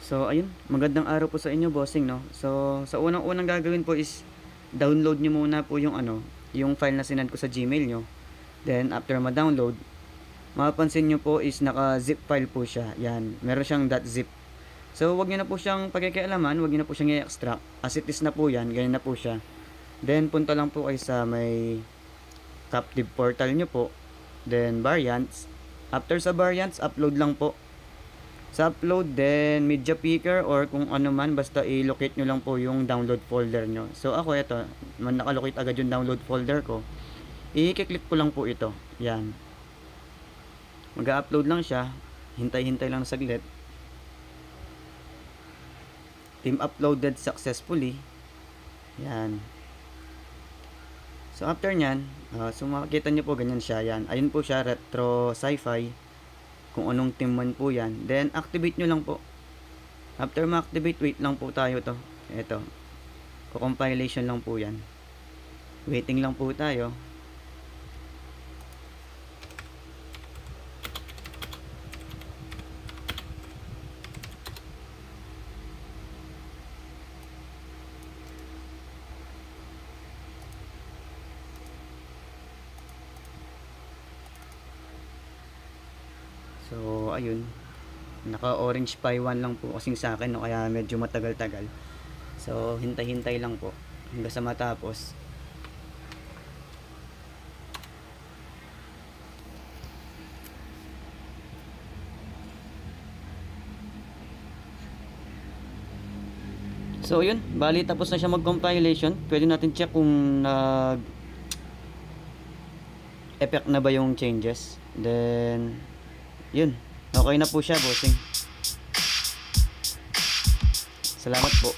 So ayun, magandang araw po sa inyo, bossing, no. So sa unang-unang gagawin po is download niyo muna po yung yung file na sinend ko sa Gmail niyo. Then after ma-download, mapapansin niyo po is naka-zip file po siya. Yan, meron siyang .zip. So wag niyo na po siyang pagkikialaman, wag niyo na po siyang i-extract. As it is na po yan, ganyan na po siya. Then punta lang po kayo sa may Captive portal niyo po. Then variants. After sa variants, upload lang po. Sa upload, then media picker or kung ano man, basta i-locate nyo lang po yung download folder nyo. So ako ito, nakalocate agad yung download folder ko. I-click ko lang po ito. Yan. Mag-upload lang siya. Hintay-hintay lang saglit. Team uploaded successfully. Yan. So after nyan, so makikita nyo po ganyan siya. Yan. Ayun po siya, retro sci-fi. Kung anong team man po yan. Then activate nyo lang po. After ma-activate, wait lang po tayo to. Ito. Compilation lang po yan. Waiting lang po tayo. So ayun, naka orange pi 1 lang po kasing sa akin, no? Kaya medyo matagal-tagal. So hintay-hintay lang po hanggang sa matapos. So yun, bali tapos na siya mag-compilation. Pwede natin check kung effect na ba yung changes. Then yun, okay na po siya, bossing. Salamat po.